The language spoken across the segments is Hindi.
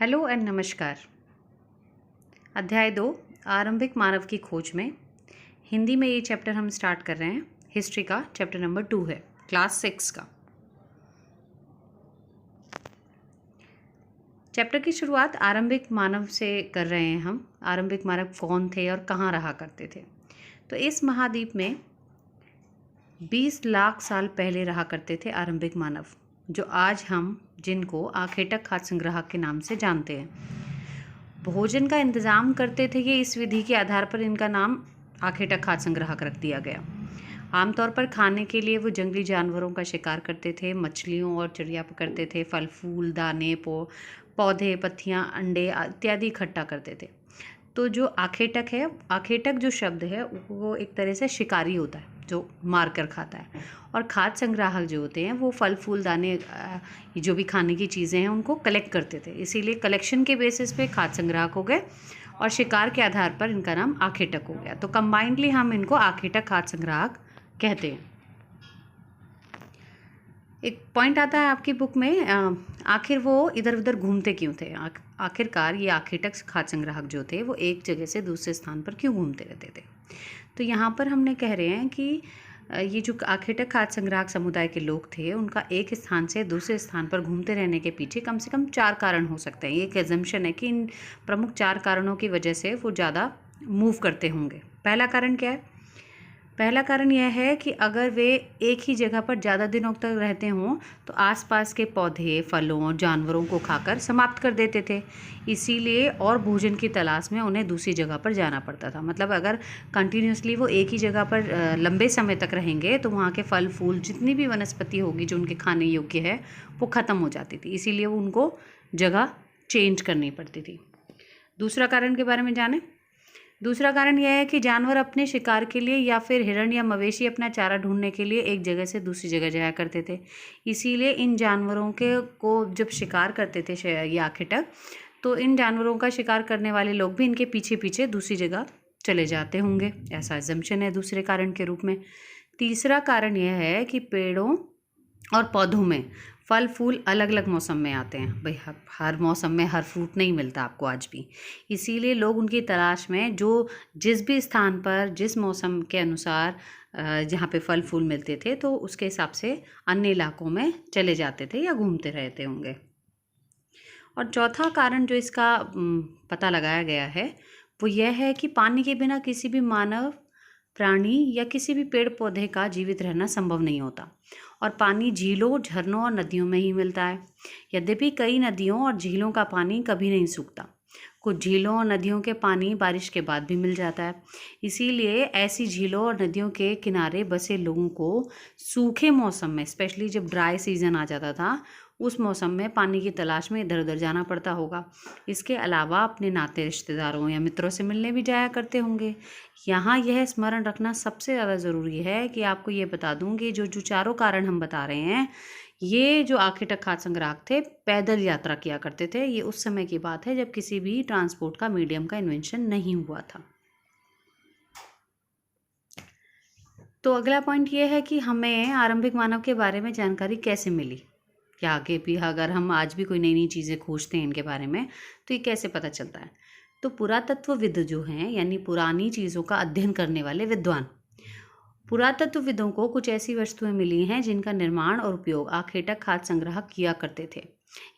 हेलो एंड नमस्कार। अध्याय 2 आरंभिक मानव की खोज में हिंदी में ये चैप्टर हम स्टार्ट कर रहे हैं। हिस्ट्री का चैप्टर नंबर 2 है, क्लास 6 का। चैप्टर की शुरुआत आरंभिक मानव से कर रहे हैं हम। आरंभिक मानव कौन थे और कहाँ रहा करते थे। तो इस महाद्वीप में 20 लाख साल पहले रहा करते थे आरंभिक मानव, जो आज हम जिनको आखेटक खाद्य संग्राहक के नाम से जानते हैं। भोजन का इंतजाम करते थे कि इस विधि के आधार पर इनका नाम आखेटक खाद्य संग्राहक रख दिया गया। आमतौर पर खाने के लिए वो जंगली जानवरों का शिकार करते थे, मछलियों और चिड़िया पकड़ते थे, फल फूल, दाने, पौधे, पत्तियाँ, अंडे इत्यादि इकट्ठा करते थे। तो जो आखेटक है, आखेटक जो शब्द है वो एक तरह से शिकारी होता है जो मार कर खाता है, और खाद्य संग्राहक जो होते हैं वो फल फूल, दाने, जो भी खाने की चीज़ें हैं उनको कलेक्ट करते थे। इसीलिए कलेक्शन के बेसिस पे खाद्य संग्राहक हो गए और शिकार के आधार पर इनका नाम आखेटक हो गया। तो कंबाइंडली हम इनको आखेटक खाद्य संग्राहक कहते हैं। एक पॉइंट आता है आपकी बुक में, आखिर वो इधर उधर घूमते क्यों थे। आखिरकार ये आखेटक खाद्य संग्राहक जो थे वो एक जगह से दूसरे स्थान पर क्यों घूमते रहते थे। तो यहाँ पर हमने कह रहे हैं कि ये जो आखेटक खाद्य संग्राहक समुदाय के लोग थे, उनका एक स्थान से दूसरे स्थान पर घूमते रहने के पीछे कम से कम 4 कारण हो सकते हैं। ये एक एजम्पशन है कि इन प्रमुख 4 कारणों की वजह से वो ज़्यादा मूव करते होंगे। पहला कारण क्या है? पहला कारण यह है कि अगर वे एक ही जगह पर ज़्यादा दिनों तक रहते हों तो आसपास के पौधे, फलों और जानवरों को खाकर समाप्त कर देते थे। इसीलिए और भोजन की तलाश में उन्हें दूसरी जगह पर जाना पड़ता था। मतलब अगर कंटिन्यूसली वो एक ही जगह पर लंबे समय तक रहेंगे तो वहाँ के फल फूल, जितनी भी वनस्पति होगी जो उनके खाने योग्य है, वो ख़त्म हो जाती थी। इसीलिए उनको जगह चेंज करनी पड़ती थी। दूसरा कारण के बारे में जानें। दूसरा कारण यह है कि जानवर अपने शिकार के लिए या फिर हिरण या मवेशी अपना चारा ढूंढने के लिए एक जगह से दूसरी जगह जाया करते थे। इसीलिए इन जानवरों को जब शिकार करते थे ये आखेटक, तो इन जानवरों का शिकार करने वाले लोग भी इनके पीछे पीछे दूसरी जगह चले जाते होंगे। ऐसा अजम्पशन है दूसरे कारण के रूप में। तीसरा कारण यह है कि पेड़ों और पौधों में फल फूल अलग अलग मौसम में आते हैं। भाई हर मौसम में हर फ्रूट नहीं मिलता आपको आज भी। इसीलिए लोग उनकी तलाश में जो जिस भी स्थान पर जिस मौसम के अनुसार जहाँ पे फल फूल मिलते थे तो उसके हिसाब से अन्य इलाकों में चले जाते थे या घूमते रहते होंगे। और चौथा कारण जो इसका पता लगाया गया है वो यह है कि पानी के बिना किसी भी मानव, प्राणी या किसी भी पेड़ पौधे का जीवित रहना संभव नहीं होता, और पानी झीलों, झरनों और नदियों में ही मिलता है। यद्यपि कई नदियों और झीलों का पानी कभी नहीं सूखता। कुछ झीलों और नदियों के पानी बारिश के बाद भी मिल जाता है। इसीलिए ऐसी झीलों और नदियों के किनारे बसे लोगों को सूखे मौसम में, स्पेशली जब ड्राई सीजन आ जाता था, उस मौसम में पानी की तलाश में इधर उधर जाना पड़ता होगा। इसके अलावा अपने नाते रिश्तेदारों या मित्रों से मिलने भी जाया करते होंगे। यहाँ यह स्मरण रखना सबसे ज़्यादा ज़रूरी है कि आपको ये बता दूँ कि जो चारों कारण हम बता रहे हैं, ये जो आखेटक खाद्य संग्राहक थे पैदल यात्रा किया करते थे। ये उस समय की बात है जब किसी भी ट्रांसपोर्ट का मीडियम का इन्वेंशन नहीं हुआ था। तो अगला पॉइंट ये है कि हमें आरंभिक मानव के बारे में जानकारी कैसे मिली, या आगे भी अगर हम आज भी कोई नई नई चीज़ें खोजते हैं इनके बारे में तो ये कैसे पता चलता है। तो पुरातत्वविद जो हैं, यानी पुरानी चीज़ों का अध्ययन करने वाले विद्वान, पुरातत्वविदों को कुछ ऐसी वस्तुएं मिली हैं जिनका निर्माण और उपयोग आखेटक खाद्य संग्राहक किया करते थे।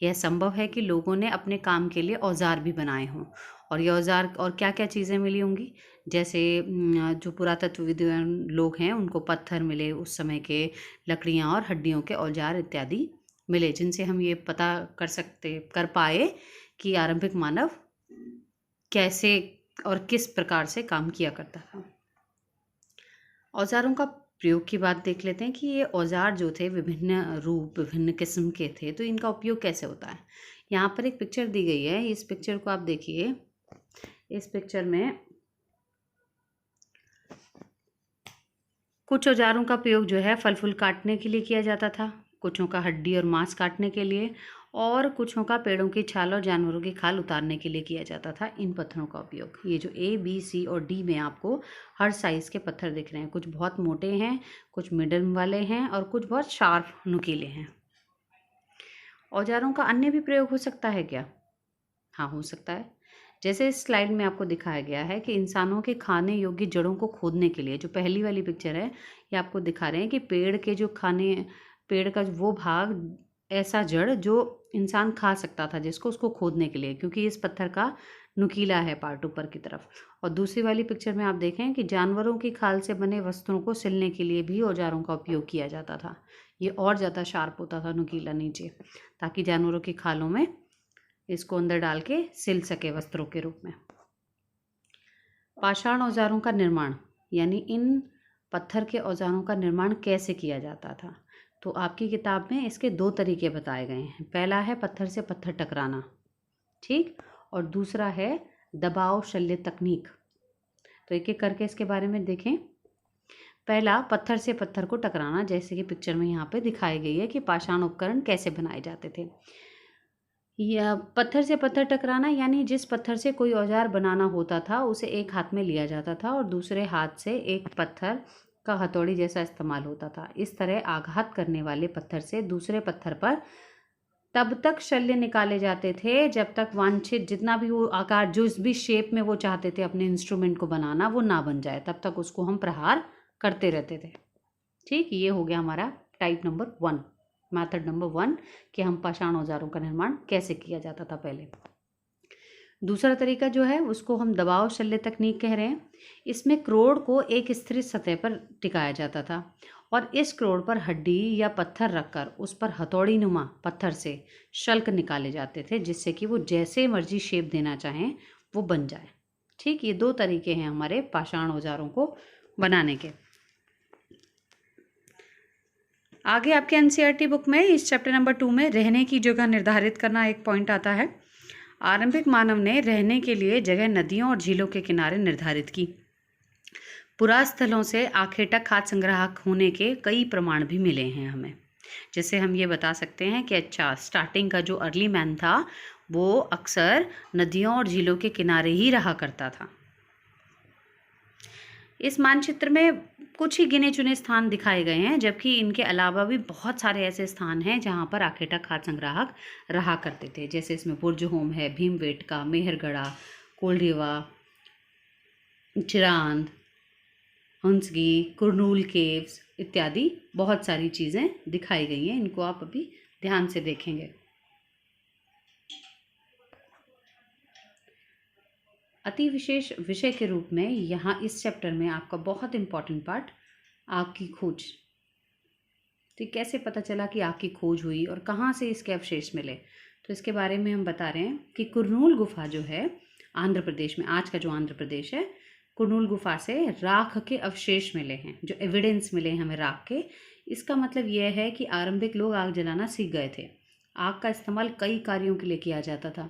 यह संभव है कि लोगों ने अपने काम के लिए औजार भी बनाए हों। और ये औजार और क्या क्या चीज़ें मिली होंगी, जैसे जो पुरातत्वविद लोग हैं उनको पत्थर मिले उस समय के, लकड़ियाँ और हड्डियों के औजार इत्यादि मिले, जिनसे हम ये पता कर पाए कि आरंभिक मानव कैसे और किस प्रकार से काम किया करता था। औजारों का प्रयोग की बात देख लेते हैं कि ये औजार जो थे विभिन्न रूप, विभिन्न किस्म के थे। तो इनका उपयोग कैसे होता है। यहाँ पर एक पिक्चर दी गई है, इस पिक्चर को आप देखिए। इस पिक्चर में कुछ औजारों का प्रयोग जो है फल फूल काटने के लिए किया जाता था, कुछों का हड्डी और मांस काटने के लिए, और कुछों का पेड़ों की छाल और जानवरों की खाल उतारने के लिए किया जाता था। इन पत्थरों का उपयोग, ये जो A, B, C और D में आपको हर साइज़ के पत्थर दिख रहे हैं। कुछ बहुत मोटे हैं, कुछ मिडियम वाले हैं और कुछ बहुत शार्प नुकीले हैं। औजारों का अन्य भी प्रयोग हो सकता है क्या? हाँ, हो सकता है। जैसे इस स्लाइड में आपको दिखाया गया है कि इंसानों के खाने योग्य जड़ों को खोदने के लिए, जो पहली वाली पिक्चर है, ये आपको दिखा रहे हैं कि पेड़ के जो खाने, पेड़ का वो भाग, ऐसा जड़ जो इंसान खा सकता था जिसको, उसको खोदने के लिए, क्योंकि इस पत्थर का नुकीला है पार्ट ऊपर की तरफ। और दूसरी वाली पिक्चर में आप देखें कि जानवरों की खाल से बने वस्त्रों को सिलने के लिए भी औजारों का उपयोग किया जाता था। ये और ज़्यादा शार्प होता था नुकीला नीचे, ताकि जानवरों की खालों में इसको अंदर डाल के सिल सके वस्त्रों के रूप में। पाषाण औजारों का निर्माण, यानी इन पत्थर के औजारों का निर्माण कैसे किया जाता था, तो आपकी किताब में इसके 2 तरीके बताए गए हैं। पहला है पत्थर से पत्थर टकराना, ठीक, और दूसरा है दबाव शल्य तकनीक। तो एक एक करके इसके बारे में देखें। पहला, पत्थर से पत्थर को टकराना, जैसे कि पिक्चर में यहाँ पे दिखाई गई है कि पाषाण उपकरण कैसे बनाए जाते थे। या पत्थर से पत्थर टकराना यानी जिस पत्थर से कोई औजार बनाना होता था उसे एक हाथ में लिया जाता था और दूसरे हाथ से एक पत्थर का हथौड़ी जैसा इस्तेमाल होता था। इस तरह आघात करने वाले पत्थर से दूसरे पत्थर पर तब तक शल्य निकाले जाते थे जब तक वांछित जितना भी वो आकार, जिस भी शेप में वो चाहते थे अपने इंस्ट्रूमेंट को बनाना, वो ना बन जाए, तब तक उसको हम प्रहार करते रहते थे। ठीक, ये हो गया हमारा टाइप नंबर 1, मेथड नंबर 1 कि हम पाषाण औजारों का निर्माण कैसे किया जाता था पहले। दूसरा तरीका जो है उसको हम दबाव शल्य तकनीक कह रहे हैं। इसमें क्रोड़ को एक स्थिर सतह पर टिकाया जाता था और इस क्रोड़ पर हड्डी या पत्थर रखकर उस पर हथौड़ी नुमा पत्थर से शल्क निकाले जाते थे, जिससे कि वो जैसे मर्जी शेप देना चाहें वो बन जाए। ठीक, ये 2 तरीके हैं हमारे पाषाण औजारों को बनाने के। आगे आपके एनसीईआरटी बुक में इस चैप्टर नंबर 2 में रहने की जगह निर्धारित करना एक पॉइंट आता है। आरंभिक मानव ने रहने के लिए जगह नदियों और झीलों के किनारे निर्धारित की। पुरास्थलों से आखेटक खाद्य संग्राहक होने के कई प्रमाण भी मिले हैं हमें। जैसे हम ये बता सकते हैं कि अच्छा, स्टार्टिंग का जो अर्ली मैन था वो अक्सर नदियों और झीलों के किनारे ही रहा करता था। इस मानचित्र में कुछ ही गिने चुने स्थान दिखाए गए हैं, जबकि इनके अलावा भी बहुत सारे ऐसे स्थान हैं जहां पर आखेटक खाद्य संग्राहक रहा करते थे। जैसे इसमें बुर्ज होम है, भीमबेटका, मेहरगढ़ा, कोल्डिवा, चिरांद, हंसगी, कुरनूल केव्स इत्यादि बहुत सारी चीज़ें दिखाई गई हैं। इनको आप अभी ध्यान से देखेंगे। अति विशेष विषय के रूप में यहाँ इस चैप्टर में आपका बहुत इम्पॉर्टेंट पार्ट आग की खोज। तो कैसे पता चला कि आग की खोज हुई और कहाँ से इसके अवशेष मिले, तो इसके बारे में हम बता रहे हैं कि कुरनूल गुफा जो है आंध्र प्रदेश में, आज का जो आंध्र प्रदेश है, कुरनूल गुफा से राख के अवशेष मिले हैं, जो एविडेंस मिले हैं हमें राख के। इसका मतलब यह है कि आरंभिक लोग आग जलाना सीख गए थे। आग का इस्तेमाल कई कार्यों के लिए किया जाता था,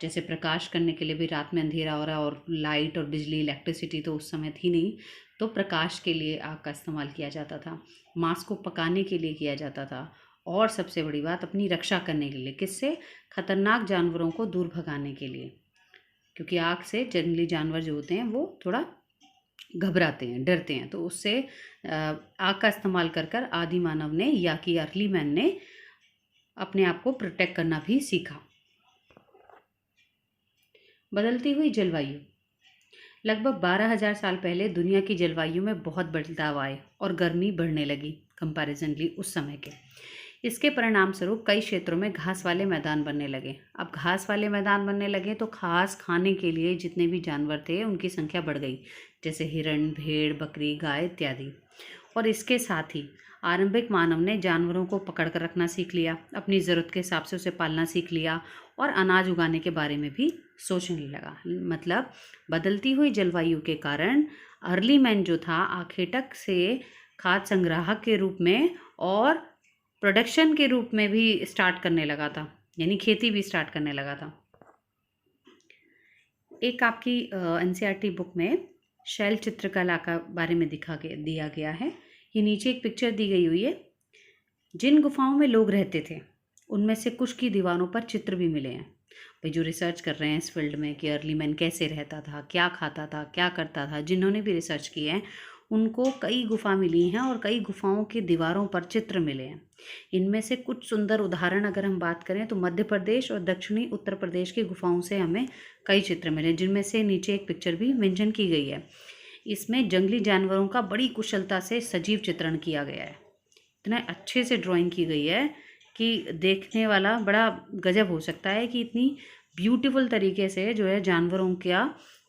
जैसे प्रकाश करने के लिए भी, रात में अंधेरा हो रहा और लाइट और बिजली, इलेक्ट्रिसिटी तो उस समय थी नहीं, तो प्रकाश के लिए आग का इस्तेमाल किया जाता था। मांस को पकाने के लिए किया जाता था और सबसे बड़ी बात अपनी रक्षा करने के लिए। किससे? खतरनाक जानवरों को दूर भगाने के लिए, क्योंकि आग से जंगली जानवर जो होते हैं वो थोड़ा घबराते हैं, डरते हैं। तो उससे आग का इस्तेमाल कर कर आदि मानव ने या कि अर्ली मैन ने अपने आप को प्रोटेक्ट करना भी सीखा। बदलती हुई जलवायु। लगभग 12,000 साल पहले दुनिया की जलवायु में बहुत बदलाव आए और गर्मी बढ़ने लगी कंपैरिजनली उस समय के। इसके परिणाम स्वरूप कई क्षेत्रों में घास वाले मैदान बनने लगे। अब घास वाले मैदान बनने लगे तो घास खाने के लिए जितने भी जानवर थे उनकी संख्या बढ़ गई, जैसे हिरण, भेड़, बकरी, गाय इत्यादि। और इसके साथ ही आरंभिक मानव ने जानवरों को पकड़ कर रखना सीख लिया, अपनी ज़रूरत के हिसाब से उसे पालना सीख लिया और अनाज उगाने के बारे में भी सोचने लगा। मतलब बदलती हुई जलवायु के कारण अर्ली मैन जो था आखेटक से खाद्य संग्राहक के रूप में और प्रोडक्शन के रूप में भी स्टार्ट करने लगा था, यानी खेती भी स्टार्ट करने लगा था। एक आपकी एनसीईआरटी बुक में शैल चित्रकला का बारे में दिया गया है। ये नीचे एक पिक्चर दी गई हुई है। जिन गुफाओं में लोग रहते थे उनमें से कुछ की दीवारों पर चित्र भी मिले हैं। भाई जो रिसर्च कर रहे हैं इस फील्ड में कि अर्ली मैन कैसे रहता था, क्या खाता था, क्या करता था, जिन्होंने भी रिसर्च की है उनको कई गुफा मिली हैं और कई गुफाओं की दीवारों पर चित्र मिले हैं। इनमें से कुछ सुंदर उदाहरण अगर हम बात करें तो मध्य प्रदेश और दक्षिणी उत्तर प्रदेश की गुफाओं से हमें कई चित्र मिले, जिनमें से नीचे एक पिक्चर भी मेंशन की गई है। इसमें जंगली जानवरों का बड़ी कुशलता से सजीव चित्रण किया गया है। इतना अच्छे से ड्राइंग की गई है कि देखने वाला बड़ा गजब हो सकता है कि इतनी ब्यूटीफुल तरीके से जो है जानवरों का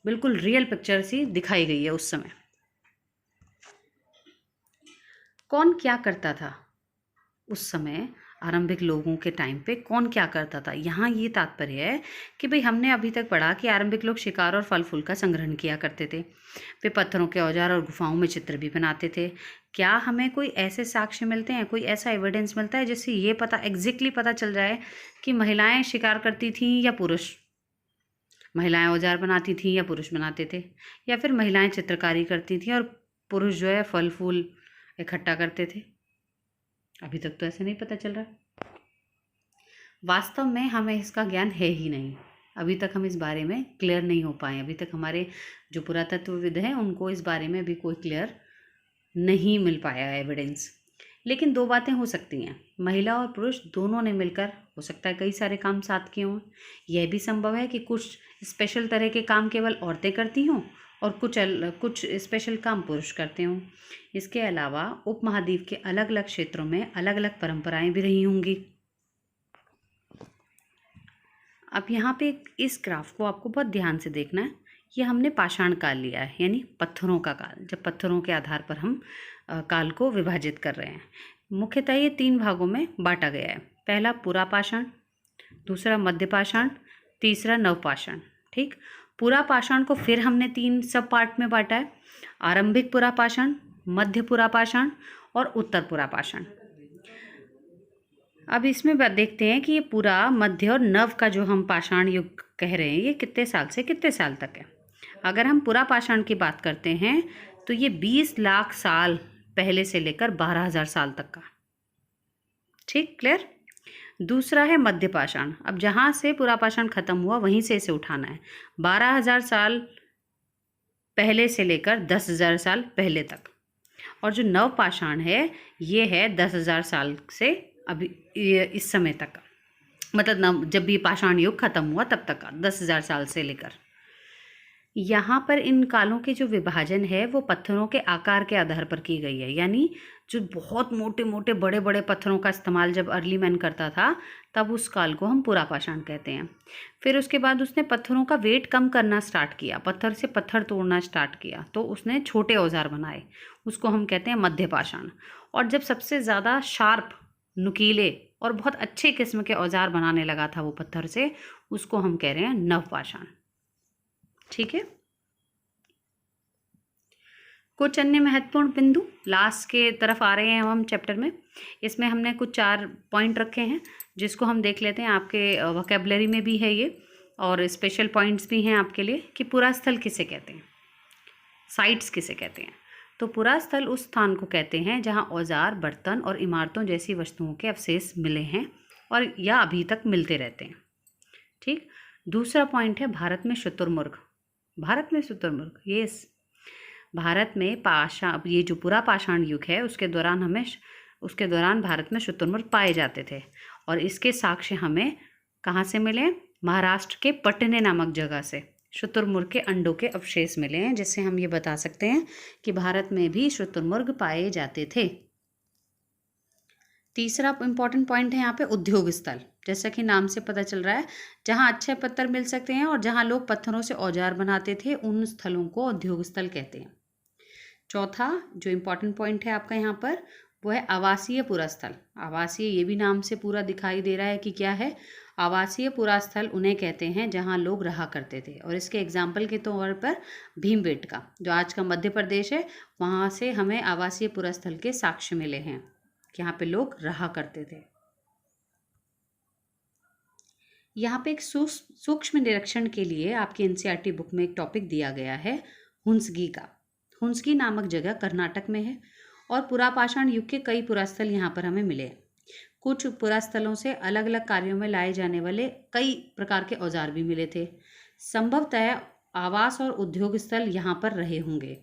बिल्कुल रियल पिक्चर सी दिखाई गई है उस समय। कौन क्या करता था उस समय, आरंभिक लोगों के टाइम पे कौन क्या करता था, यहाँ ये तात्पर्य है कि भाई हमने अभी तक पढ़ा कि आरंभिक लोग शिकार और फल फूल का संग्रहण किया करते थे, वे पत्थरों के औजार और गुफाओं में चित्र भी बनाते थे। क्या हमें कोई ऐसे साक्ष्य मिलते हैं, कोई ऐसा एविडेंस मिलता है जिससे ये पता एग्जैक्टली पता चल जाए कि महिलाएं शिकार करती थीं या पुरुष, महिलाएं औजार बनाती थीं या पुरुष बनाते थे, या फिर महिलाएं चित्रकारी करती थीं और पुरुष जो है फल फूल इकट्ठा करते थे? अभी तक तो ऐसे नहीं पता चल रहा। वास्तव में हमें इसका ज्ञान है ही नहीं, अभी तक हम इस बारे में क्लियर नहीं हो पाए। अभी तक हमारे जो पुरातत्वविद हैं उनको इस बारे में अभी कोई क्लियर नहीं मिल पाया है एविडेंस। लेकिन दो बातें हो सकती हैं, महिला और पुरुष दोनों ने मिलकर हो सकता है कई सारे काम साथ किए हों। यह भी संभव है कि कुछ स्पेशल तरह के काम केवल औरतें करती हों और कुछ स्पेशल काम पुरुष करते हों। इसके अलावा उपमहाद्वीप के अलग अलग क्षेत्रों में अलग अलग परंपराएं भी रही होंगी। अब यहाँ पे इस ग्राफ को आपको बहुत ध्यान से देखना है। ये हमने पाषाण काल लिया है, यानी पत्थरों का काल, जब पत्थरों के आधार पर हम काल को विभाजित कर रहे हैं। मुख्यतः ये 3 भागों में बांटा गया है। पहला पुरापाषाण, दूसरा मध्यपाषाण, तीसरा नवपाषाण। ठीक, पुरापाषाण को फिर हमने 3 सब पार्ट में बांटा है, आरंभिक पुरापाषाण, मध्य पुरापाषाण और उत्तर पुरापाषाण। अब इसमें देखते हैं कि ये पूरा, मध्य और नव का जो हम पाषाण युग कह रहे हैं ये कितने साल से कितने साल तक है। अगर हम पुरापाषाण की बात करते हैं तो ये 20 लाख साल पहले से लेकर 12,000 साल तक का। ठीक, क्लियर। दूसरा है मध्यपाषाण, अब जहाँ से पुरापाषाण खत्म हुआ वहीं से इसे उठाना है। 12,000 साल पहले से लेकर 10,000 साल पहले तक। और जो नवपाषाण है ये है 10,000 साल से अभी इस समय तक का, मतलब जब भी पाषाण युग खत्म हुआ तब तक का, 10,000 साल से लेकर। यहाँ पर इन कालों के जो विभाजन है वो पत्थरों के आकार के आधार पर की गई है, यानी जो बहुत मोटे मोटे बड़े बड़े पत्थरों का इस्तेमाल जब अर्ली मैन करता था तब उस काल को हम पुरापाषाण कहते हैं। फिर उसके बाद उसने पत्थरों का वेट कम करना स्टार्ट किया, पत्थर से पत्थर तोड़ना स्टार्ट किया, तो उसने छोटे औजार बनाए, उसको हम कहते हैं मध्यपाषाण। और जब सबसे ज़्यादा शार्प, नुकीले और बहुत अच्छे किस्म के औजार बनाने लगा था वो पत्थर से, उसको हम कह रहे हैं नवपाषाण। ठीक है, कुछ अन्य महत्वपूर्ण बिंदु लास्ट के तरफ आ रहे हैं हम चैप्टर में। इसमें हमने कुछ 4 पॉइंट रखे हैं जिसको हम देख लेते हैं। आपके वोकैबुलरी में भी है ये, और स्पेशल पॉइंट्स भी हैं आपके लिए कि पुरास्थल किसे कहते हैं, साइट्स किसे कहते हैं। तो पुरास्थल उस स्थान को कहते हैं जहां औजार, बर्तन और इमारतों जैसी वस्तुओं के अवशेष मिले हैं और या अभी तक मिलते रहते हैं। ठीक, दूसरा पॉइंट है भारत में शुतुरमुर्ग। भारत में शुतुरमुर्ग, यस, भारत में ये जो पुरापाषाण युग है उसके दौरान भारत में शुतुरमुर्ग पाए जाते थे। और इसके साक्ष्य हमें कहाँ से मिले? महाराष्ट्र के पटने नामक जगह से शुतुरमुर्ग के अंडों के अवशेष मिले हैं, जिससे हम ये बता सकते हैं कि भारत में भी शुतुरमुर्ग पाए जाते थे। तीसरा इंपॉर्टेंट पॉइंट है यहाँ पे उद्योग स्थल। जैसा कि नाम से पता चल रहा है, जहाँ अच्छे पत्थर मिल सकते हैं और जहाँ लोग पत्थरों से औजार बनाते थे, उन स्थलों को उद्योग स्थल कहते हैं। चौथा जो इम्पॉर्टेंट पॉइंट है आपका यहाँ पर, वो है आवासीय पुरास्थल। आवासीय, ये भी नाम से पूरा दिखाई दे रहा है कि क्या है। आवासीय पुरास्थल उन्हें कहते हैं जहाँ लोग रहा करते थे। और इसके एग्जाम्पल के तौर पर भीमबेटका, जो आज का मध्य प्रदेश है, वहाँ से हमें आवासीय पुरास्थल के साक्ष्य मिले हैं कि यहाँ पे लोग रहा करते थे। यहाँ पे एक सूक्ष्म निरीक्षण के लिए आपकी एनसीईआरटी बुक में एक टॉपिक दिया गया है हुंसगी का। हुंसगी नामक जगह कर्नाटक में है और पुरापाषाण युग के कई पुरास्थल यहाँ पर हमें मिले। कुछ पुरास्थलों से अलग अलग कार्यों में लाए जाने वाले कई प्रकार के औजार भी मिले थे। संभवतः आवास और उद्योग स्थल यहाँ पर रहे होंगे।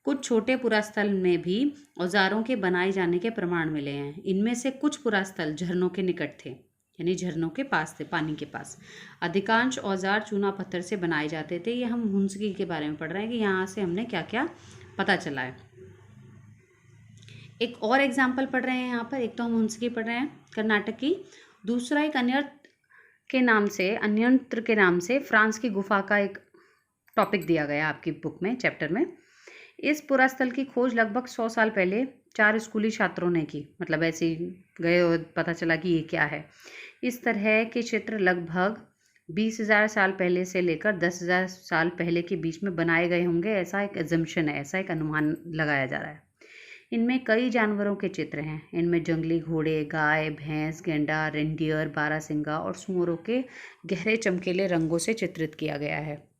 कुछ छोटे पुरास्थल में भी औजारों के बनाए जाने के प्रमाण मिले हैं। इनमें से कुछ पुरास्थल झरनों के निकट थे, यानी झरनों के पास थे, पानी के पास। अधिकांश औजार चूना पत्थर से बनाए जाते थे। ये हम हुंसकी के बारे में पढ़ रहे हैं कि यहाँ से हमने क्या क्या पता चला है। एक और एग्जाम्पल पढ़ रहे हैं यहाँ पर। एक तो हम हुंसकी पढ़ रहे हैं कर्नाटक की, दूसरा एक अन्यंत्र के नाम से फ्रांस की गुफा का एक टॉपिक दिया गया आपकी बुक में, चैप्टर में। इस पुरास्थल की खोज लगभग 100 साल पहले 4 स्कूली छात्रों ने की। मतलब ऐसे ही गए और पता चला कि ये क्या है। इस तरह के चित्र लगभग 20,000 साल पहले से लेकर 10,000 साल पहले के बीच में बनाए गए होंगे, ऐसा एक एजम्पशन है, ऐसा एक अनुमान लगाया जा रहा है। इनमें कई जानवरों के चित्र हैं। इनमें जंगली घोड़े, गाय, भैंस, गेंडा, रेंडियर, बारहसिंगा और सूअरों के गहरे चमकीले रंगों से चित्रित किया गया है।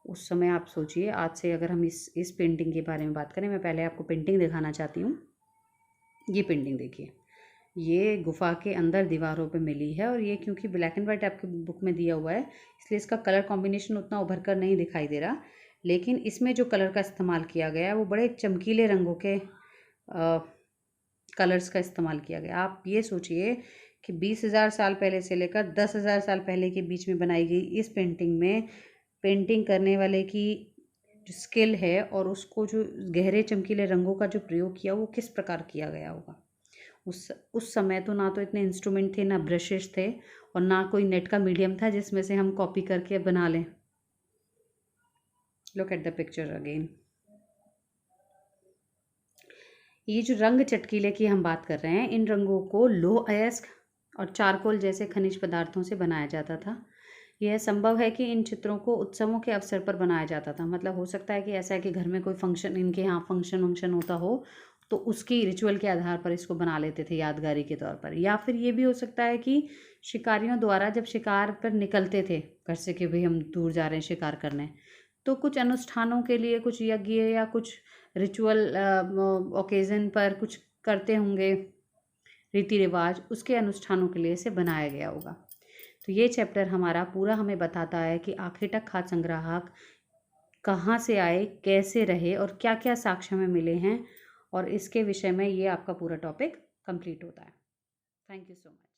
उस समय आप सोचिए, आज से अगर हम इस पेंटिंग के बारे में बात करें, मैं पहले आपको पेंटिंग दिखाना चाहती हूँ। ये पेंटिंग देखिए, ये गुफा के अंदर दीवारों पे मिली है, और ये क्योंकि ब्लैक एंड वाइट आपकी बुक में दिया हुआ है, इसलिए इसका कलर कॉम्बिनेशन उतना उभर कर नहीं दिखाई दे रहा। लेकिन इसमें जो कलर का इस्तेमाल किया गया है वो बड़े चमकीले रंगों के कलर्स का इस्तेमाल किया गया। आप ये सोचिए कि 20,000 साल पहले से लेकर 10,000 साल पहले के बीच में बनाई गई इस पेंटिंग में पेंटिंग करने वाले की जो स्किल है और उसको जो गहरे चमकीले रंगों का जो प्रयोग किया वो किस प्रकार किया गया होगा। उस समय तो ना तो इतने इंस्ट्रूमेंट थे, ना ब्रशेस थे, और ना कोई नेट का मीडियम था जिसमें से हम कॉपी करके बना लें। Look at the picture again. ये जो रंग चटकीले की हम बात कर रहे हैं, इन रंगों को लौह अयस्क और चारकोल जैसे खनिज पदार्थों से बनाया जाता था। यह संभव है कि इन चित्रों को उत्सवों के अवसर पर बनाया जाता था। मतलब हो सकता है कि ऐसा है कि घर में कोई फंक्शन, इनके यहाँ फंक्शन वंक्शन होता हो, तो उसकी रिचुअल के आधार पर इसको बना लेते थे यादगारी के तौर पर। या फिर ये भी हो सकता है कि शिकारियों द्वारा जब शिकार पर निकलते थे घर से कि भाई हम दूर जा रहे हैं शिकार करने, तो कुछ अनुष्ठानों के लिए, कुछ यज्ञ या कुछ रिचुअल ओकेज़न पर कुछ करते होंगे रीति रिवाज, उसके अनुष्ठानों के लिए इसे बनाया गया होगा। तो ये चैप्टर हमारा पूरा हमें बताता है कि आखेटक खाद्य संग्राहक कहाँ से आए, कैसे रहे और क्या क्या साक्ष्य हमें मिले हैं, और इसके विषय में ये आपका पूरा टॉपिक कंप्लीट होता है। Thank you so much.